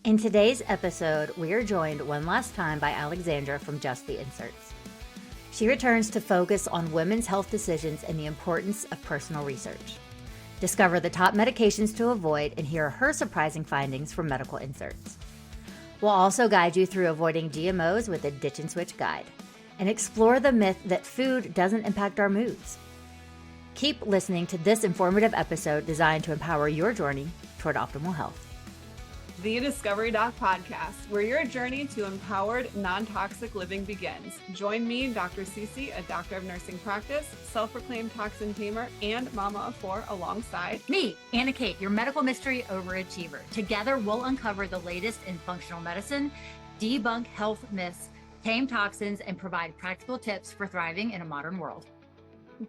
In today's episode, we are joined one last time by Alexandra from Just the Inserts. She returns to focus on women's health decisions and the importance of personal research. Discover the top medications to avoid and hear her surprising findings from medical inserts. We'll also guide you through avoiding GMOs with a ditch and switch guide and explore the myth that food doesn't impact our moods. Keep listening to this informative episode designed to empower your journey toward optimal health. The Discovery Doc Podcast, where your journey to empowered, non-toxic living begins. Join me, Dr. Cece, a doctor of nursing practice, self-proclaimed toxin tamer, and mama of four, alongside me, Anna Kate, your medical mystery overachiever. Together, we'll uncover the latest in functional medicine, debunk health myths, tame toxins, and provide practical tips for thriving in a modern world.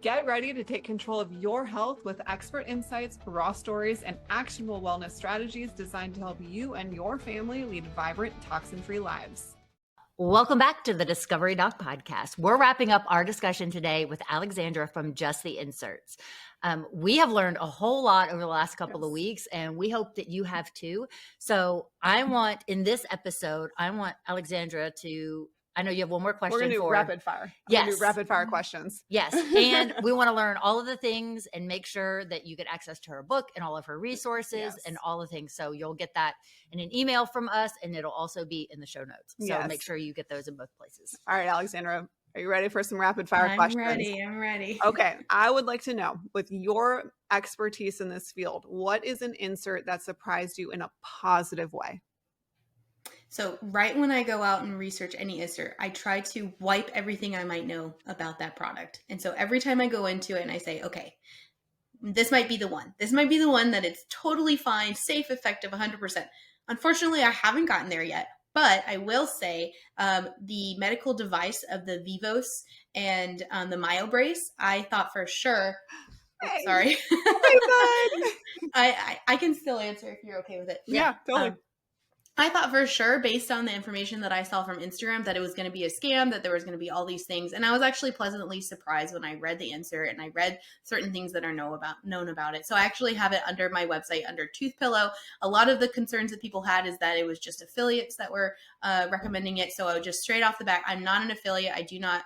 Get ready to take control of your health with expert insights, raw stories, and actionable wellness strategies designed to help you and your family lead vibrant, toxin-free lives. Welcome back to the Discovery Doc Podcast. We're wrapping up our discussion today with Alexandra from Just the Inserts. We have learned a whole lot over the last couple of weeks, and we hope that you have too. So in this episode, I want Alexandra to, I know you have one more question. We're going to do rapid fire. Yes. Do rapid fire questions. Yes. And we want to learn all of the things and make sure that you get access to her book and all of her resources and all the things. So you'll get that in an email from us, and it'll also be in the show notes. So make sure you get those in both places. All right, Alexandra, are you ready for some rapid fire questions? I'm ready. Okay. I would like to know, with your expertise in this field, what is an insert that surprised you in a positive way? So right when I go out and research any insert, I try to wipe everything I might know about that product. And so every time I go into it and I say, okay, this might be the one. This might be the one that it's totally fine, safe, effective, 100%. Unfortunately, I haven't gotten there yet. But I will say the medical device of the Vivos and the MyoBrace, I thought for sure. Hey. Sorry. Oh my God. I can still answer if you're okay with it. Yeah, totally. I thought for sure, based on the information that I saw from Instagram, that it was going to be a scam, that there was going to be all these things. And I was actually pleasantly surprised when I read the insert and I read certain things that are known about it. So I actually have it under my website under Tooth Pillow. A lot of the concerns that people had is that it was just affiliates that were recommending it. So I would just straight off the bat, I'm not an affiliate. I do not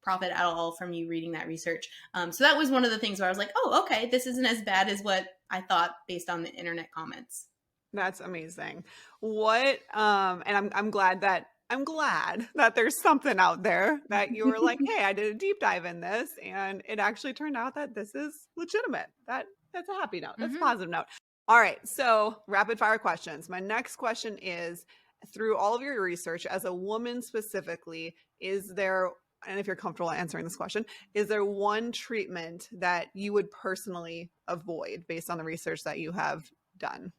profit at all from you reading that research. So that was one of the things where I was like, oh, okay, this isn't as bad as what I thought based on the internet comments. That's amazing. What, and I'm glad that there's something out there that you were like, hey, I did a deep dive in this and it actually turned out that this is legitimate. That's a happy note. That's a positive note. All right. So rapid fire questions. My next question is, through all of your research as a woman specifically, is there, and if you're comfortable answering this question, is there one treatment that you would personally avoid based on the research that you have done?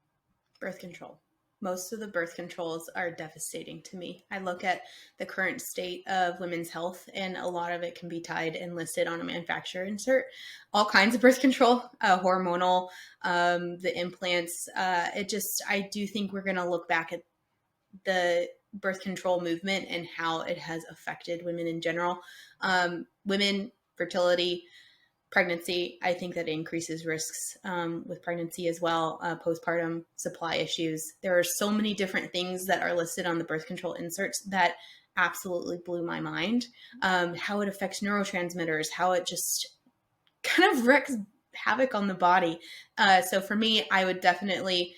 Birth control. Most of the birth controls are devastating to me. I look at the current state of women's health, and a lot of it can be tied and listed on a manufacturer insert. All kinds of birth control, hormonal, the implants. I do think we're going to look back at the birth control movement and how it has affected women in general. Women, fertility, pregnancy, I think that increases risks with pregnancy as well, postpartum supply issues. There are so many different things that are listed on the birth control inserts that absolutely blew my mind. How it affects neurotransmitters, how it just kind of wreaks havoc on the body. So for me, I would definitely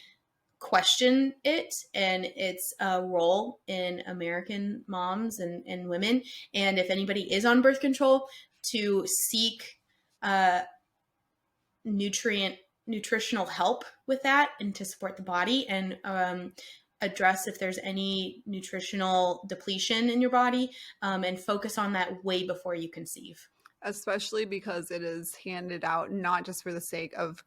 question it and its role in American moms and women. And if anybody is on birth control, to seek nutritional help with that and to support the body and address if there's any nutritional depletion in your body and focus on that way before you conceive. Especially because it is handed out not just for the sake of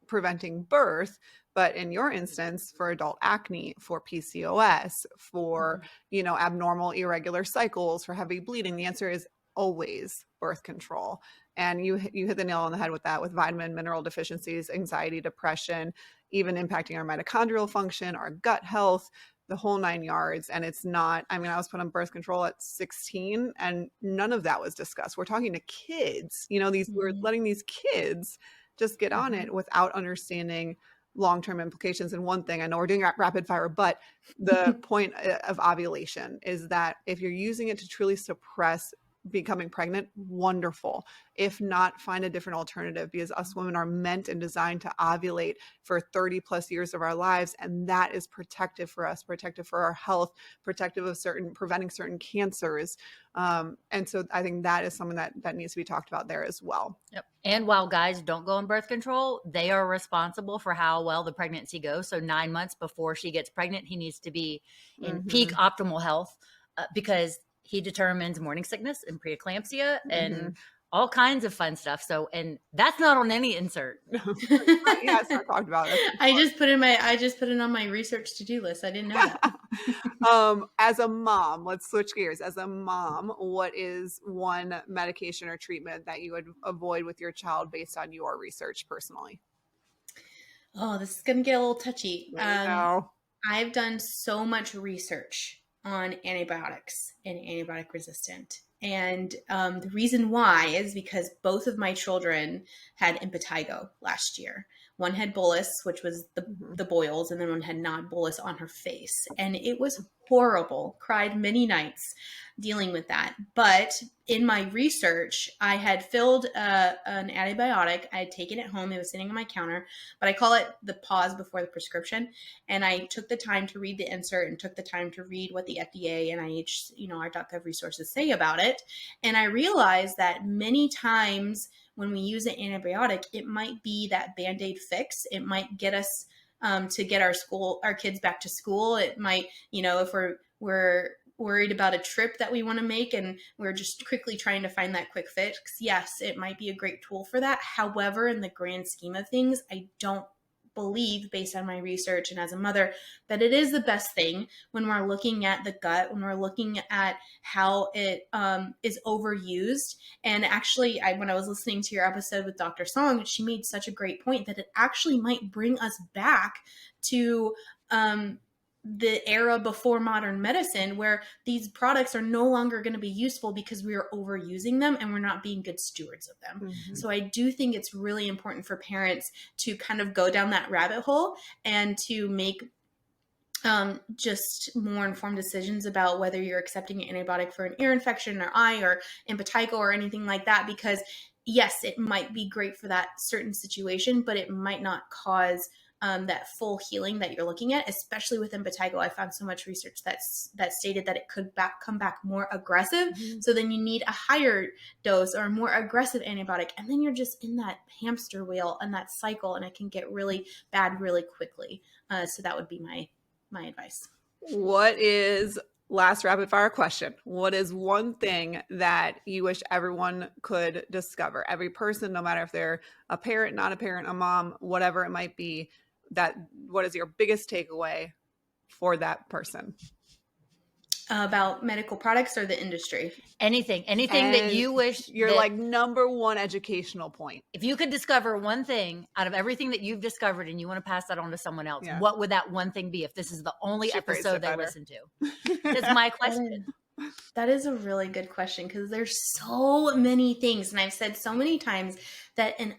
preventing birth, but in your instance, for adult acne, for PCOS, for, abnormal irregular cycles, for heavy bleeding. The answer is always birth control. And you hit the nail on the head with that, with vitamin, mineral deficiencies, anxiety, depression, even impacting our mitochondrial function, our gut health, the whole 9 yards. And it's not, I was put on birth control at 16 and none of that was discussed. We're talking to kids, we're letting these kids just get on it without understanding long-term implications. And one thing, I know we're doing rapid fire, but the point of ovulation is that if you're using it to truly suppress becoming pregnant, wonderful. If not, find a different alternative, because us women are meant and designed to ovulate for 30 plus years of our lives. And that is protective for us, protective for our health, protective of preventing certain cancers. And so I think that is something that needs to be talked about there as well. Yep. And while guys don't go on birth control, they are responsible for how well the pregnancy goes. So 9 months before she gets pregnant, he needs to be in peak optimal health, because he determines morning sickness and preeclampsia and all kinds of fun stuff. So, and that's not on any insert. Yeah, it's not talked about. I just put it on my research to-do list. I didn't know that. As a mom, let's switch gears. As a mom, what is one medication or treatment that you would avoid with your child based on your research personally? Oh, this is going to get a little touchy. No. I've done so much research on antibiotics and antibiotic resistant. And the reason why is because both of my children had impetigo last year. One had bullous, which was the boils, and then one had non-bullous on her face. And it was horrible. Cried many nights dealing with that. But in my research, I had filled an antibiotic. I had taken it home. It was sitting on my counter, but I call it the pause before the prescription. And I took the time to read the insert and took the time to read what the FDA, NIH, our .gov resources say about it. And I realized that many times when we use an antibiotic, it might be that Band-Aid fix. It might get us to get our kids back to school. It might, if we're worried about a trip that we want to make and we're just quickly trying to find that quick fix, yes, it might be a great tool for that. However, in the grand scheme of things, I don't believe, based on my research and as a mother, that it is the best thing when we're looking at the gut, when we're looking at how it is overused. And actually, when I was listening to your episode with Dr. Song, she made such a great point that it actually might bring us back to the era before modern medicine, where these products are no longer going to be useful because we are overusing them and we're not being good stewards of them. So I do think it's really important for parents to kind of go down that rabbit hole and to make just more informed decisions about whether you're accepting an antibiotic for an ear infection or eye or impetigo or anything like that, because yes, it might be great for that certain situation, but it might not cause that full healing that you're looking at, especially with impetigo. I found so much research that stated that it could come back more aggressive. So then you need a higher dose or a more aggressive antibiotic. And then you're just in that hamster wheel and that cycle, and it can get really bad really quickly. So that would be my advice. Last rapid fire question. What is one thing that you wish everyone could discover? Every person, no matter if they're a parent, not a parent, a mom, whatever it might be, what is your biggest takeaway for that person? About medical products or the industry? Anything that you wish your number one educational point. If you could discover one thing out of everything that you've discovered and you want to pass that on to someone else, what would that one thing be if this is the only episode they listen to? That's my question. That is a really good question, because there's so many things. And I've said so many times that in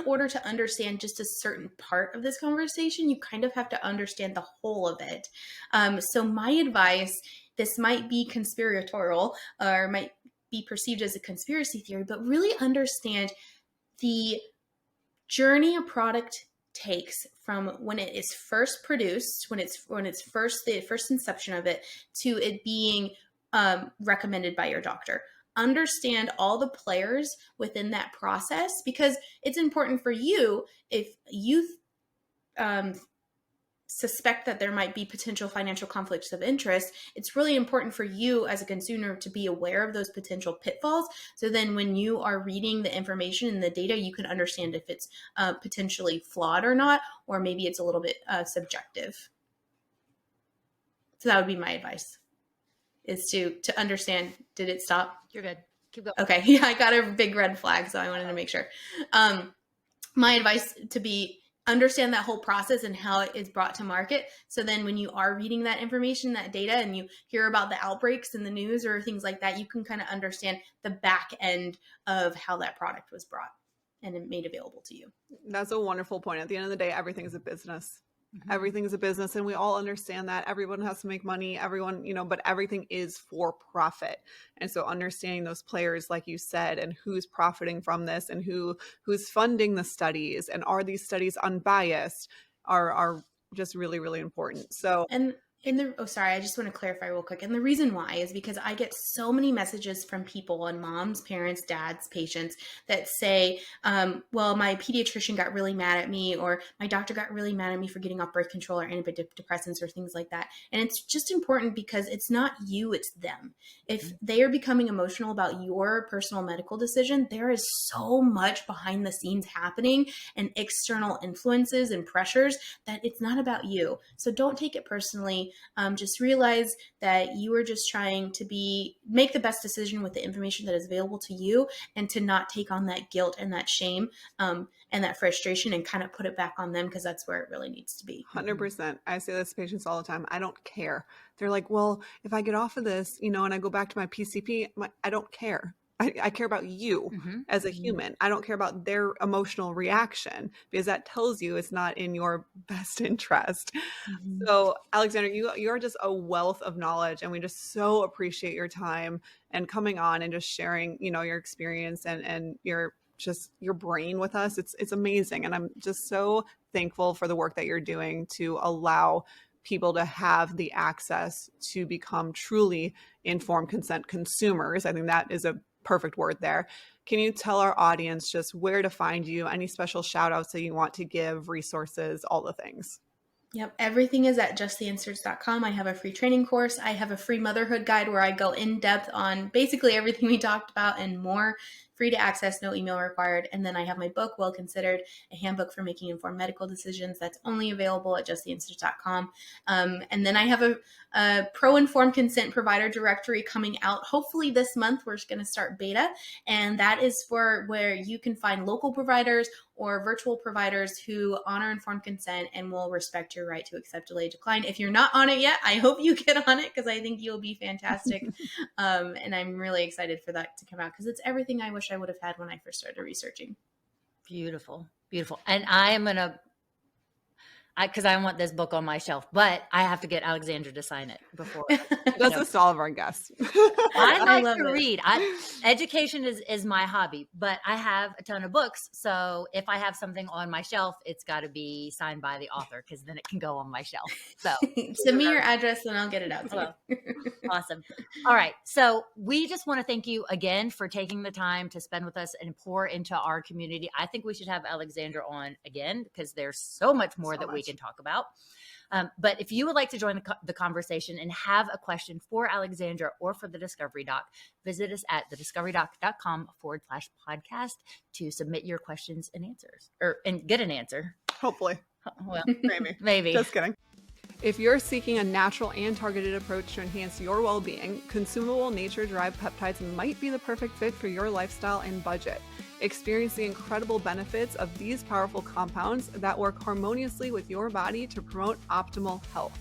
order to understand just a certain part of this conversation, you kind of have to understand the whole of it. So my advice, this might be conspiratorial or might be perceived as a conspiracy theory, but really understand the journey a product takes from when it is first produced, when it's the first inception of it, to it being recommended by your doctor. Understand all the players within that process, because it's important for you, if you suspect that there might be potential financial conflicts of interest, it's really important for you as a consumer to be aware of those potential pitfalls. So then when you are reading the information and the data, you can understand if it's potentially flawed or not, or maybe it's a little bit subjective. So that would be my advice, is to understand. Did it stop? You're good. Keep going. Okay. Yeah, I got a big red flag, so I wanted to make sure. My advice to be, understand that whole process and how it is brought to market. So then when you are reading that information, that data, and you hear about the outbreaks in the news or things like that, you can kind of understand the back end of how that product was brought. and made available to you. That's a wonderful point. At the end of the day, everything is a business. Mhm. Everything is a business, and we all understand that. Everyone has to make money, everyone, but everything is for profit. And so understanding those players, like you said, and who's profiting from this, and who's funding the studies, and are these studies unbiased, are just really, really important. So Sorry, I just want to clarify real quick. And the reason why is because I get so many messages from people and moms, parents, dads, patients that say, well, my pediatrician got really mad at me, or my doctor got really mad at me for getting off birth control or antidepressants or things like that. And it's just important because it's not you, it's them. If they are becoming emotional about your personal medical decision, there is so much behind the scenes happening and external influences and pressures that it's not about you. So don't take it personally. Just realize that you are just trying to make the best decision with the information that is available to you, and to not take on that guilt and that shame and that frustration and kind of put it back on them, because that's where it really needs to be. 100%. I say this to patients all the time. I don't care. They're like, well, if I get off of this, and I go back to my PCP, I don't care. I care about you as a human. I don't care about their emotional reaction, because that tells you it's not in your best interest. So Alexandra, you are just a wealth of knowledge, and we just so appreciate your time and coming on and just sharing, your experience and your brain with us. It's amazing. And I'm just so thankful for the work that you're doing to allow people to have the access to become truly informed consent consumers. I think that is a perfect word there. Can you tell our audience just where to find you, any special shout outs that you want to give, resources, all the things? Yep. Everything is at justtheinserts.com. I have a free training course. I have a free motherhood guide where I go in depth on basically everything we talked about and more. Free to access, no email required. And then I have my book, Well Considered, a handbook for making informed medical decisions. That's only available at justtheinserts.com. And then I have a pro-informed consent provider directory coming out. Hopefully this month, we're going to start beta. And that is for where you can find local providers or virtual providers who honor informed consent and will respect your right to accept, delay, decline. If you're not on it yet, I hope you get on it, because I think you'll be fantastic. And I'm really excited for that to come out, because it's everything I wish I would have had when I first started researching. Beautiful. Beautiful. And I am going to, because I want this book on my shelf, but I have to get Alexandra to sign it before. That's just all of our guests. I like to read. Education is my hobby, but I have a ton of books. So if I have something on my shelf, it's got to be signed by the author, because then it can go on my shelf. So send me your address and I'll get it out to you. Awesome. All right. So we just want to thank you again for taking the time to spend with us and pour into our community. I think we should have Alexandra on again, because there's so much more that we can talk about. But if you would like to join the conversation and have a question for Alexandra or for the Discovery Doc, visit us at thediscoverydoc.com/podcast to submit your questions and answers, and get an answer. Hopefully. Well, maybe. Just kidding. If you're seeking a natural and targeted approach to enhance your well-being, consumable nature-derived peptides might be the perfect fit for your lifestyle and budget. Experience the incredible benefits of these powerful compounds that work harmoniously with your body to promote optimal health.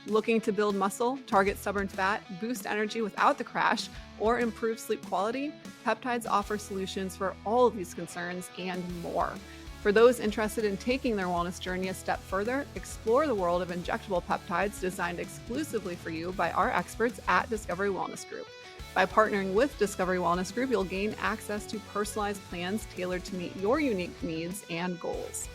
Looking to build muscle, target stubborn fat, boost energy without the crash, or improve sleep quality? Peptides offer solutions for all of these concerns and more. For those interested in taking their wellness journey a step further, explore the world of injectable peptides designed exclusively for you by our experts at Discovery Wellness Group. By partnering with Discovery Wellness Group, you'll gain access to personalized plans tailored to meet your unique needs and goals.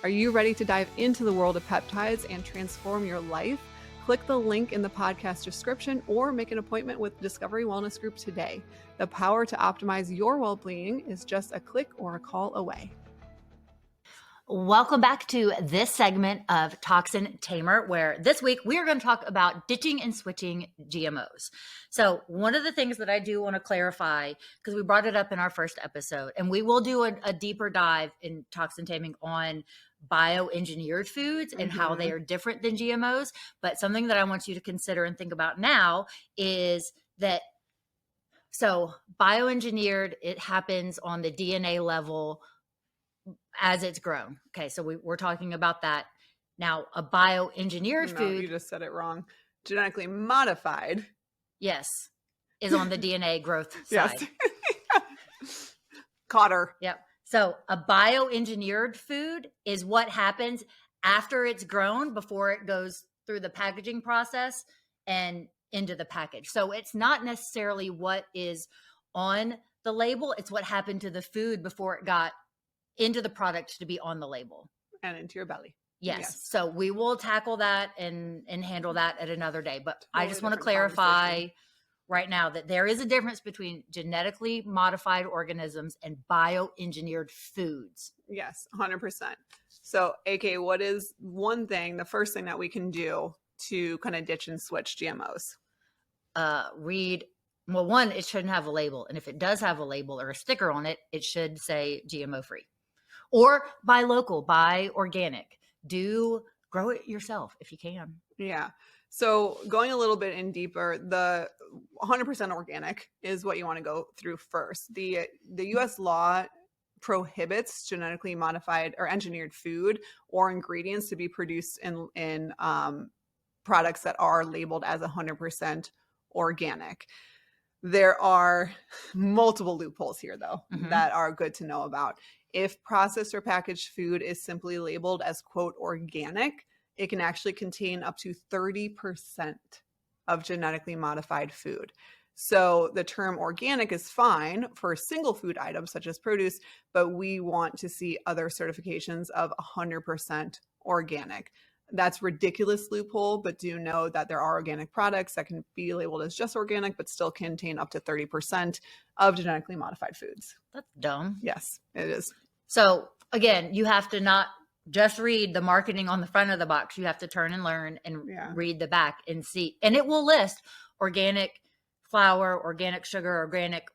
Are you ready to dive into the world of peptides and transform your life? Click the link in the podcast description or make an appointment with Discovery Wellness Group today. The power to optimize your well-being is just a click or a call away. Welcome back to this segment of Toxin Tamer, where this week we are going to talk about ditching and switching GMOs. So one of the things that I do want to clarify, because we brought it up in our first episode, and we will do a deeper dive in toxin taming on bioengineered foods and how they are different than GMOs. But something that I want you to consider and think about now is that, so bioengineered, it happens on the DNA level as it's grown. Okay, so we're talking about that. Now, a bioengineered food. You just said it wrong. Genetically modified. Yes, is on the DNA growth side. Yes. Cotter. Yep. So a bioengineered food is what happens after it's grown, before it goes through the packaging process and into the package. So it's not necessarily what is on the label, it's what happened to the food before it got into the product to be on the label. And into your belly. Yes. So we will tackle that and handle that at another day. But Totally I just want to different clarify conversation. right now that there is a difference between genetically modified organisms and bioengineered foods. Yes, 100%. So, AK, what is one thing, the first thing that we can do to kind of ditch and switch GMOs? Well, one, it shouldn't have a label. And if it does have a label or a sticker on it, it should say GMO free. Or buy local, buy organic. Grow it yourself if you can. Yeah. So going a little bit in deeper, the 100% organic is what you want to go through first. The U.S. law prohibits genetically modified or engineered food or ingredients to be produced in products that are labeled as 100% organic. There are multiple loopholes here, though, that are good to know about. If processed or packaged food is simply labeled as, quote, organic, it can actually contain up to 30% of genetically modified food. So the term organic is fine for single food items such as produce, but we want to see other certifications of 100% organic. That's ridiculous loophole, but do know that there are organic products that can be labeled as just organic, but still contain up to 30% of genetically modified foods. That's dumb. Yes, it is. So again, you have to not just read the marketing on the front of the box. You have to turn and learn and read the back and see. And it will list organic flour, organic sugar, organic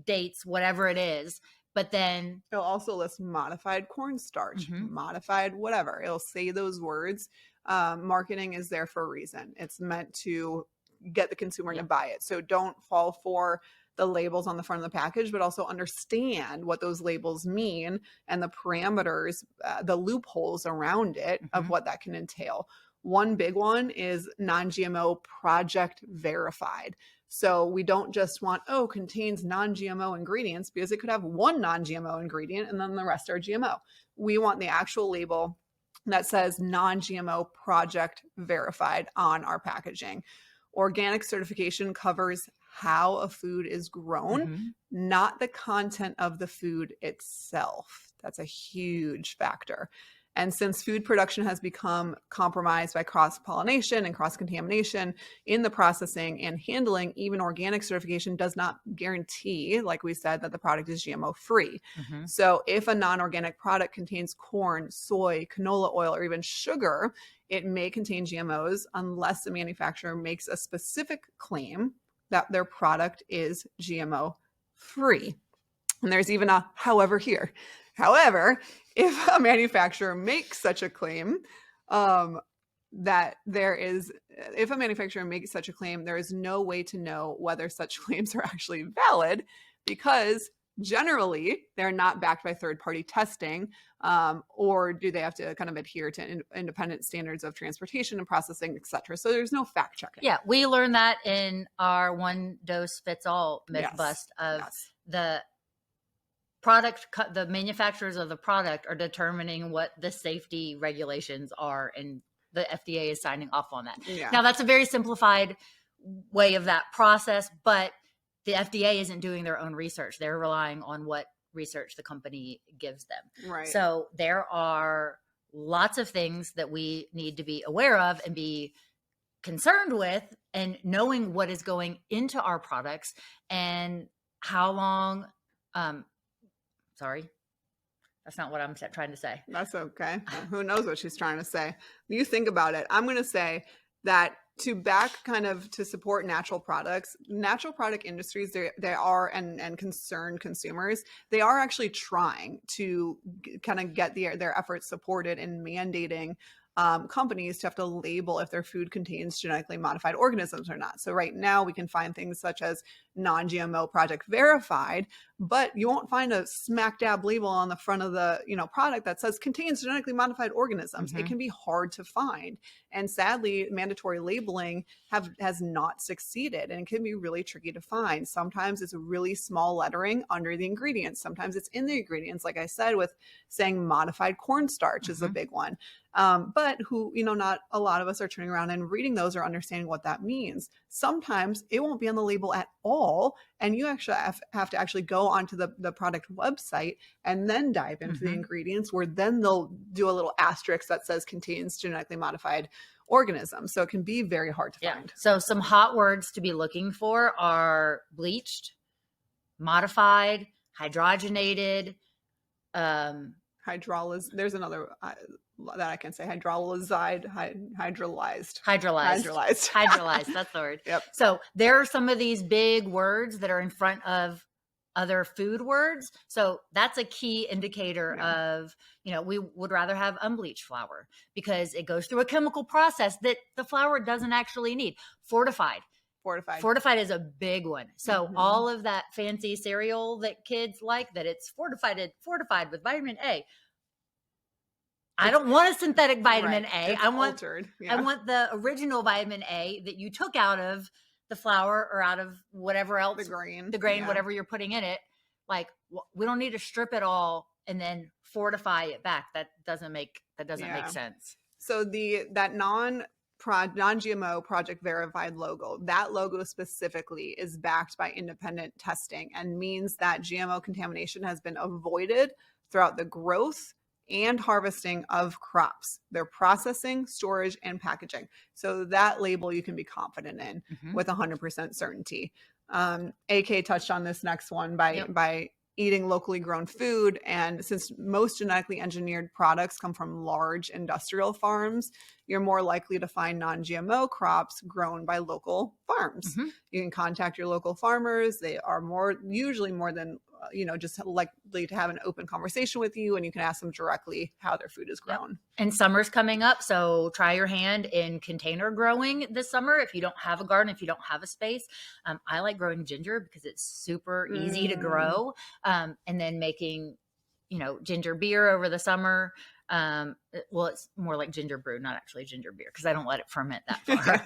dates, whatever it is. But then it'll also list modified cornstarch, modified whatever. It'll say those words. Marketing is there for a reason. It's meant to get the consumer to buy it. So don't fall for the labels on the front of the package, but also understand what those labels mean and the parameters, the loopholes around it of what that can entail. One big one is non-GMO project verified. So we don't just want, contains non-GMO ingredients, because it could have one non-GMO ingredient and then the rest are GMO. We want the actual label that says non-GMO project verified on our packaging. Organic certification covers how a food is grown, not the content of the food itself. That's a huge factor. And since food production has become compromised by cross-pollination and cross-contamination in the processing and handling, even organic certification does not guarantee, like we said, that the product is GMO-free. So if a non-organic product contains corn, soy, canola oil, or even sugar, it may contain GMOs unless the manufacturer makes a specific claim that their product is GMO-free. And there's even a however here. However, if a manufacturer makes such a claim, there is no way to know whether such claims are actually valid, because generally they're not backed by third-party testing, or do they have to kind of adhere to independent standards of transportation and processing, et cetera. So there's no fact checking. Yeah, we learned that in our one dose fits all myth bust of the product. The manufacturers of the product are determining what the safety regulations are, and the FDA is signing off on that. Now that's a very simplified way of that process, but the FDA isn't doing their own research. They're relying on what research the company gives them. Right. So there are lots of things that we need to be aware of and be concerned with, and knowing what is going into our products and how long, sorry, that's not what I'm trying to say. That's okay. Who knows what she's trying to say? You think about it. I'm going to say that to support natural products, natural product industries, they are, and concerned consumers, they are actually trying to kind of get their efforts supported in mandating companies to have to label if their food contains genetically modified organisms or not. So right now we can find things such as non-GMO project verified, but you won't find a smack dab label on the front of the product that says contains genetically modified organisms. It can be hard to find. And sadly, mandatory labeling has not succeeded, and it can be really tricky to find. Sometimes it's really small lettering under the ingredients. Sometimes it's in the ingredients, like I said, with saying modified cornstarch is a big one. But not a lot of us are turning around and reading those or understanding what that means. Sometimes it won't be on the label at all. And you actually have to actually go onto the product website and then dive into the ingredients, where then they'll do a little asterisk that says contains genetically modified organisms. So it can be very hard to find. So some hot words to be looking for are bleached, modified, hydrogenated, there's another that I can say, hydrolyzed. That's the word. Yep. So there are some of these big words that are in front of other food words. So that's a key indicator of, we would rather have unbleached flour because it goes through a chemical process that the flour doesn't actually need. Fortified is a big one. So all of that fancy cereal that kids like, that it's fortified with vitamin A. I don't want a synthetic vitamin A. It's I want altered. I want the original vitamin A that you took out of the flour or out of whatever else, the grain, whatever you're putting in it. Like, we don't need to strip it all and then fortify it back. That doesn't make sense. So that non-GMO project verified logo, that logo specifically is backed by independent testing and means that GMO contamination has been avoided throughout the growth and harvesting of crops, their processing, storage, and packaging. So that label you can be confident in with 100% certainty. AK touched on this next one by eating locally grown food. And since most genetically engineered products come from large industrial farms, you're more likely to find non-GMO crops grown by local farms. You can contact your local farmers. They are usually more than just likely to have an open conversation with you, and you can ask them directly how their food is grown. And summer's coming up, so try your hand in container growing this summer if you don't have a garden, if you don't have a space. I like growing ginger because it's super easy to grow, and then making ginger beer over the summer. Well, it's more like ginger brew, not actually ginger beer, because I don't let it ferment that far.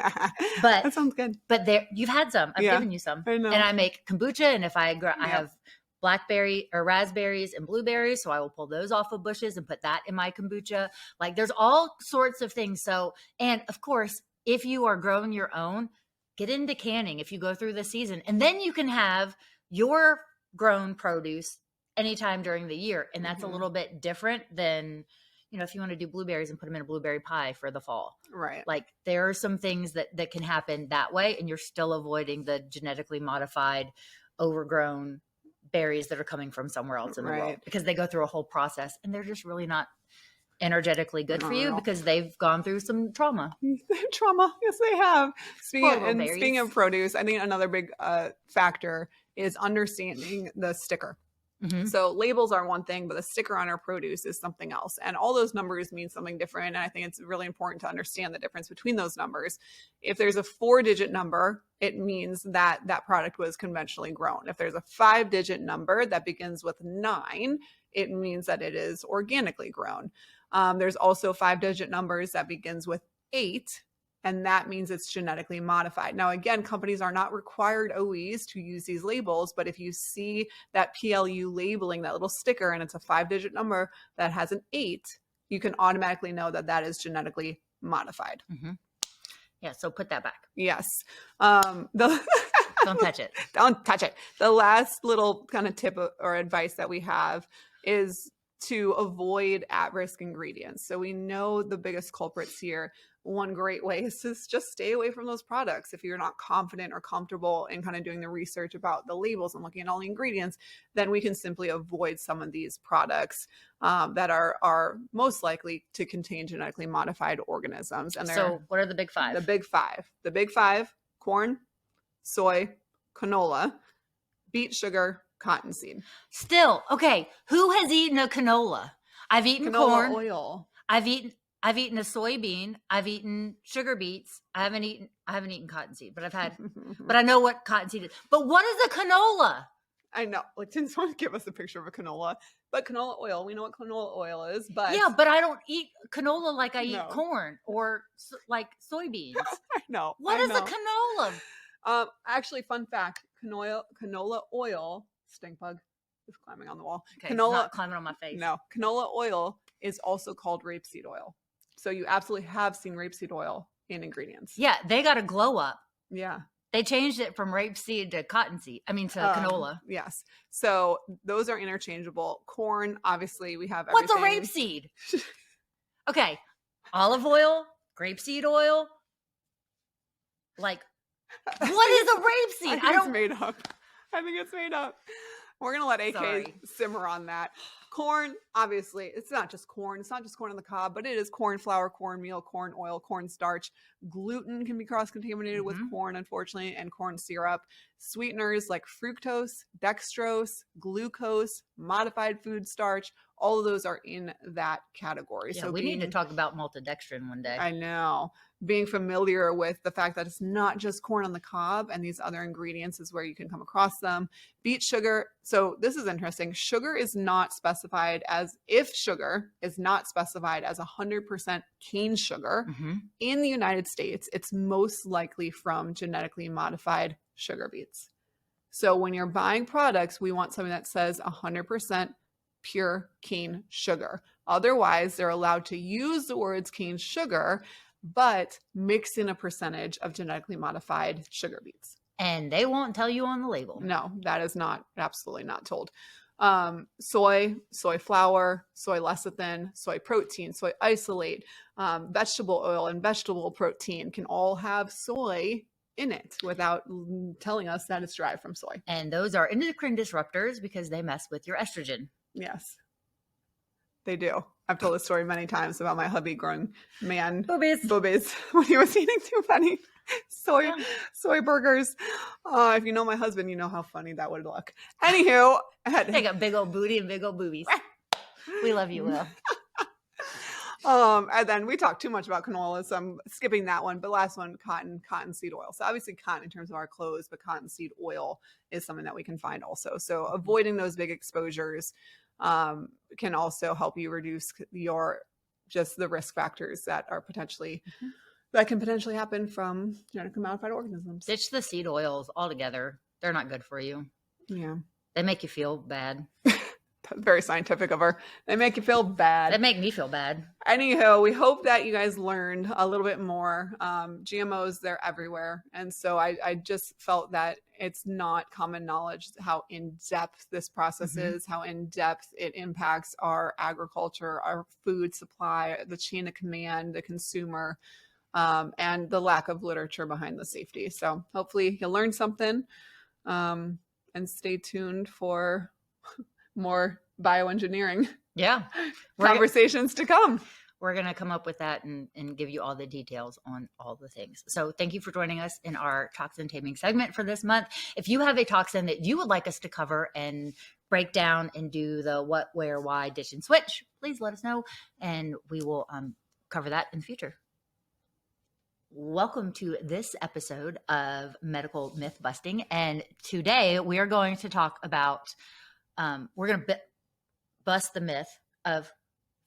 But that sounds good. But you've had some. I've given you some. I know. And I make kombucha, and if I have blackberry or raspberries and blueberries, so I will pull those off of bushes and put that in my kombucha. Like, there's all sorts of things. So, and of course, if you are growing your own, get into canning if you go through the season, and then you can have your grown produce anytime during the year. And that's a little bit different than, if you want to do blueberries and put them in a blueberry pie for the fall. Right. Like, there are some things that can happen that way, and you're still avoiding the genetically modified, overgrown berries that are coming from somewhere else in the world, because they go through a whole process and they're just really not energetically good for you because they've gone through some trauma. Yes, they have. Speaking of produce, I think another big factor is understanding the sticker. So labels are one thing, but the sticker on our produce is something else. And all those numbers mean something different. And I think it's really important to understand the difference between those numbers. If there's a 4-digit number, it means that that product was conventionally grown. If there's a 5-digit number that begins with 9, it means that it is organically grown. There's also 5-digit numbers that begins with 8. And that means it's genetically modified. Now, again, companies are not required always to use these labels, but if you see that PLU labeling, that little sticker, and it's a 5-digit number that has an 8, you can automatically know that that is genetically modified. Yeah, so put that back. Yes. Don't touch it. Don't touch it. The last little kind of tip or advice that we have is to avoid at-risk ingredients. So we know the biggest culprits here. One great way is to just stay away from those products. If you're not confident or comfortable in kind of doing the research about the labels and looking at all the ingredients, then we can simply avoid some of these products that are most likely to contain genetically modified organisms. And so what are the big 5? The big five: corn, soy, canola, beet sugar, cottonseed. Still, okay, who has eaten a canola? I've eaten Canola corn. oil. I've eaten I've eaten a soybean. I've eaten sugar beets. I haven't eaten cottonseed, but but I know what cottonseed is. But what is a canola? I know. Like, didn't someone give us a picture of a canola? But canola oil, we know what canola oil is. But Yeah, but I don't eat canola like I eat No. corn or like soybeans. I know. What I is know. a canola? Actually, fun fact: canola oil. Stink bug is climbing on the wall. Okay, it's not climbing on my face. No, canola oil is also called rapeseed oil. So you absolutely have seen rapeseed oil in ingredients. Yeah, they got a glow up. Yeah. They changed it from rapeseed to cottonseed. I mean, to canola. Yes. So those are interchangeable. Corn, obviously, we have What's everything. a rapeseed? Okay, olive oil, grapeseed oil. Like, what is a rapeseed? It's made up. I think it's made up. We're going to let AK simmer on that. Corn, obviously, it's not just corn. It's not just corn on the cob, but it is corn flour, cornmeal, corn oil, corn starch. Gluten can be cross-contaminated with corn, unfortunately, and corn syrup. Sweeteners like fructose, dextrose, glucose, modified food starch, all of those are in that category. Yeah, so we need to talk about maltodextrin one day. I know. Being familiar with the fact that it's not just corn on the cob and these other ingredients is where you can come across them. Beet sugar. So this is interesting. Sugar is not specified as, if sugar is not specified as 100% cane sugar in the United States, it's most likely from genetically modified sugar beets. So when you're buying products, we want something that says 100% pure cane sugar. Otherwise, they're allowed to use the words cane sugar, but mix in a percentage of genetically modified sugar beets. And they won't tell you on the label. No, that is absolutely not told. Soy flour, soy lecithin, soy protein, soy isolate, vegetable oil, and vegetable protein can all have soy in it without telling us that it's derived from soy. And those are endocrine disruptors because they mess with your estrogen. Yes, they do. I've told this story many times about my hubby growing man boobies when he was eating too many soy burgers. If you know my husband, you know how funny that would look. Anywho, they got big old booty and big old boobies. We love you, Will. And then we talked too much about canola, so I'm skipping that one. But last one, cottonseed oil. So obviously cotton in terms of our clothes, but cottonseed oil is something that we can find also. So avoiding those big exposures can also help you reduce the risk factors that are that can potentially happen from genetically modified organisms. Ditch the seed oils altogether. They're not good for you. Yeah. They make you feel bad. That's very scientific of her. They make you feel bad. They make me feel bad. Anyhow, we hope that you guys learned a little bit more. GMOs, they're everywhere. And so I just felt that it's not common knowledge how in-depth this process is, how in-depth it impacts our agriculture, our food supply, the chain of command, the consumer, and the lack of literature behind the safety. So hopefully you'll learn something, and stay tuned for more bioengineering conversations to come. We're going to come up with that and give you all the details on all the things. So thank you for joining us in our toxin taming segment for this month. If you have a toxin that you would like us to cover and break down and do the what, where, why, ditch, and switch, please let us know, and we will cover that in the future. Welcome to this episode of Medical Myth Busting. And today we are going to talk about we're going to bust the myth of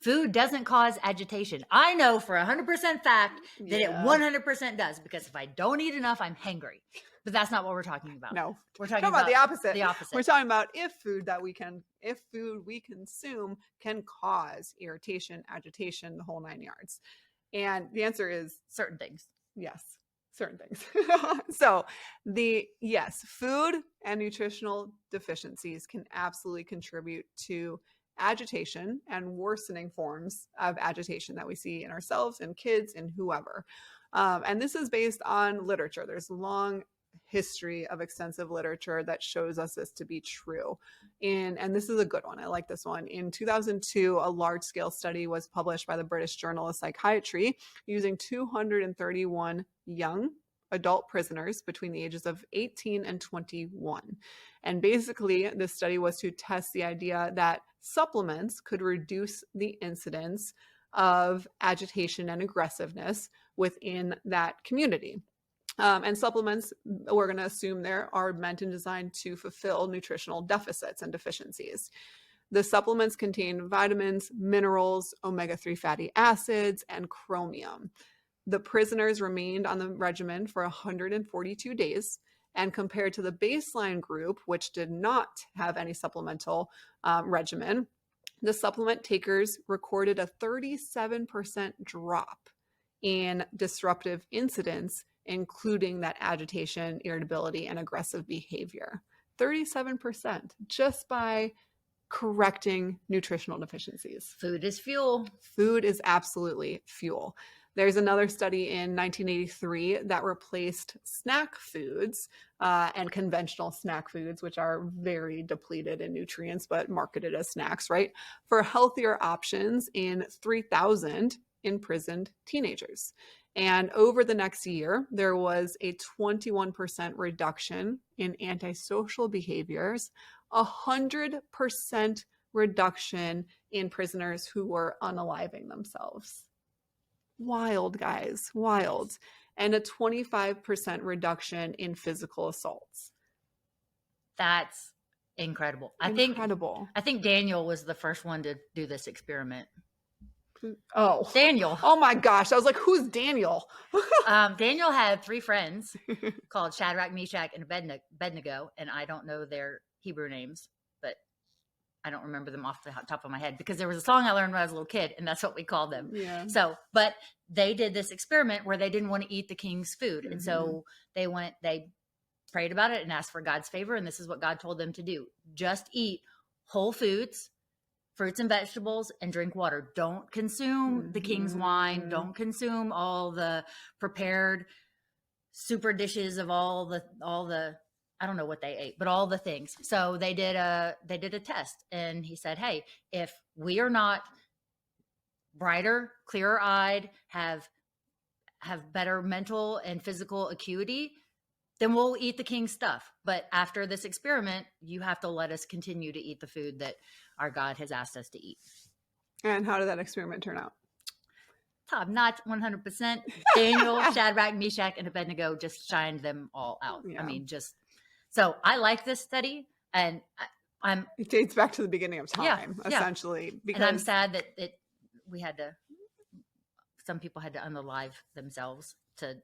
food doesn't cause agitation. I know for 100% fact that it 100% does, because if I don't eat enough, I'm hangry. But that's not what we're talking about. No, we're talking about the opposite. The opposite. We're talking about if food we consume can cause irritation, agitation, the whole 9 yards. And the answer is certain things. Yes. Certain things. So food and nutritional deficiencies can absolutely contribute to agitation and worsening forms of agitation that we see in ourselves and kids and whoever. And this is based on literature. There's a long history of extensive literature that shows us this to be true. And this is a good one. I like this one. In 2002, a large-scale study was published by the British Journal of Psychiatry using 231 young adult prisoners between the ages of 18 and 21. And basically, this study was to test the idea that supplements could reduce the incidence of agitation and aggressiveness within that community. And supplements, we're going to assume there, are meant and designed to fulfill nutritional deficits and deficiencies. The supplements contain vitamins, minerals, omega-3 fatty acids, and chromium. The prisoners remained on the regimen for 142 days, and compared to the baseline group, which did not have any supplemental regimen, the supplement takers recorded a 37% drop in disruptive incidents, including that agitation, irritability, and aggressive behavior. 37% just by correcting nutritional deficiencies. Food is fuel. Food is absolutely fuel. There's another study in 1983 that replaced snack foods and conventional snack foods, which are very depleted in nutrients, but marketed as snacks, right? For healthier options in 3,000 imprisoned teenagers. And over the next year, there was a 21% reduction in antisocial behaviors, 100% reduction in prisoners who were unaliving themselves. Wild, guys, wild. And a 25% reduction in physical assaults. That's incredible. Incredible. I think Daniel was the first one to do this experiment. Oh, Daniel. Oh my gosh. I was like, who's Daniel? Daniel had 3 friends called Shadrach, Meshach, and Abednego, and I don't know their Hebrew names, but I don't remember them off the top of my head because there was a song I learned when I was a little kid, and that's what we called them. Yeah. So, but they did this experiment where they didn't want to eat the king's food. And so they prayed about it and asked for God's favor. And this is what God told them to do. Just eat whole foods, fruits and vegetables, and drink water. Don't consume the king's wine. Don't consume all the prepared super dishes of all the, I don't know what they ate, but all the things. So they did a test, and he said, hey, if we are not brighter, clearer eyed, have better mental and physical acuity, then we'll eat the king's stuff. But after this experiment, you have to let us continue to eat the food that our God has asked us to eat. And how did that experiment turn out? Top notch, 100%. Daniel, Shadrach, Meshach, and Abednego just shined them all out. Yeah. I mean, so I like this study, and it dates back to the beginning of time, essentially. Because and I'm sad that some people had to unalive themselves to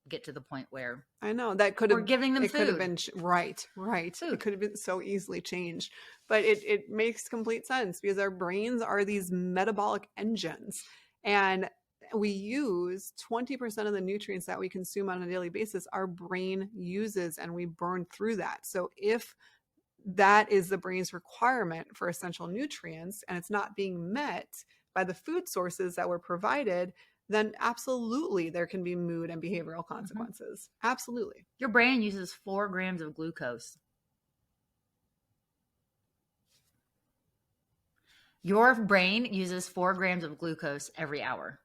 get to the point where I know that could have, we're giving them it food. could have been right. Food. It could have been so easily changed, but it makes complete sense because our brains are these metabolic engines, and we use 20% of the nutrients that we consume on a daily basis. Our brain uses, and we burn through that. So if that is the brain's requirement for essential nutrients and it's not being met by the food sources that were provided, then absolutely there can be mood and behavioral consequences. Absolutely. Your brain uses 4 grams of glucose. Your brain uses 4 grams of glucose every hour.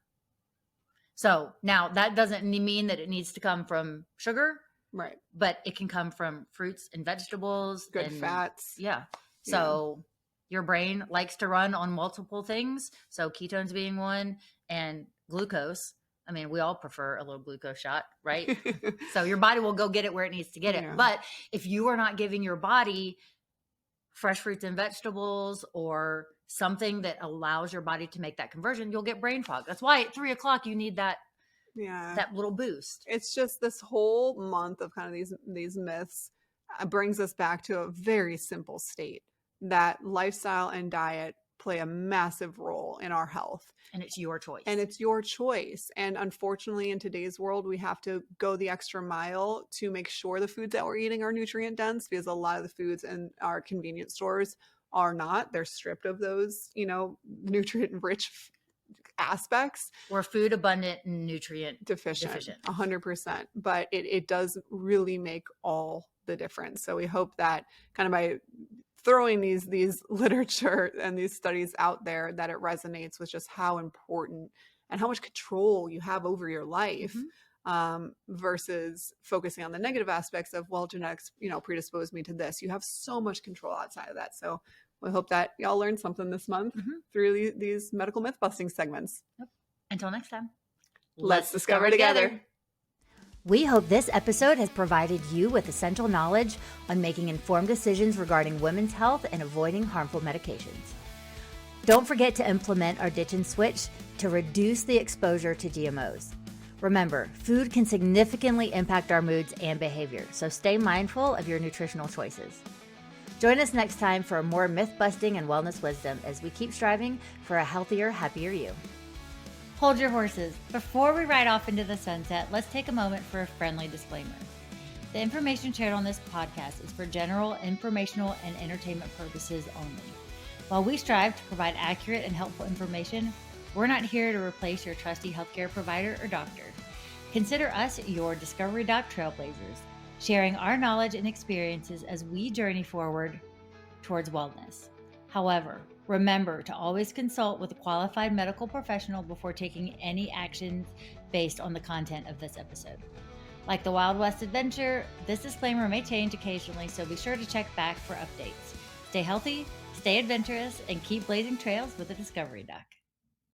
So now that doesn't mean that it needs to come from sugar, right? But it can come from fruits and vegetables, good fats. Yeah. So your brain likes to run on multiple things. So ketones being one, and glucose. I mean, we all prefer a little glucose shot, right? So your body will go get it where it needs to get it. But if you are not giving your body fresh fruits and vegetables or something that allows your body to make that conversion, you'll get brain fog. That's why at 3 o'clock you need that little boost. It's just this whole month of kind of these myths brings us back to a very simple state that lifestyle and diet play a massive role in our health. And it's your choice. And unfortunately, in today's world, we have to go the extra mile to make sure the foods that we're eating are nutrient dense, because a lot of the foods in our convenience stores are not. They're stripped of those, nutrient rich aspects. We're food abundant and nutrient deficient. 100%. But it does really make all the difference. So we hope that kind of by throwing these literature and these studies out there, that it resonates with just how important and how much control you have over your life, versus focusing on the negative aspects of, well, genetics, predisposed me to this. You have so much control outside of that. So We hope that y'all learned something this month through these medical myth busting segments. Yep. Until next time, let's discover together. We hope this episode has provided you with essential knowledge on making informed decisions regarding women's health and avoiding harmful medications. Don't forget to implement our ditch and switch to reduce the exposure to GMOs. Remember, food can significantly impact our moods and behavior, so stay mindful of your nutritional choices. Join us next time for more myth-busting and wellness wisdom as we keep striving for a healthier, happier you. Hold your horses. Before we ride off into the sunset, let's take a moment for a friendly disclaimer. The information shared on this podcast is for general, informational, and entertainment purposes only. While we strive to provide accurate and helpful information, we're not here to replace your trusty healthcare provider or doctor. Consider us your Discovery Doc trailblazers, sharing our knowledge and experiences as we journey forward towards wellness. However, remember to always consult with a qualified medical professional before taking any actions based on the content of this episode. Like the Wild West adventure, this disclaimer may change occasionally, so be sure to check back for updates. Stay healthy, stay adventurous, and keep blazing trails with the Discovery Doc.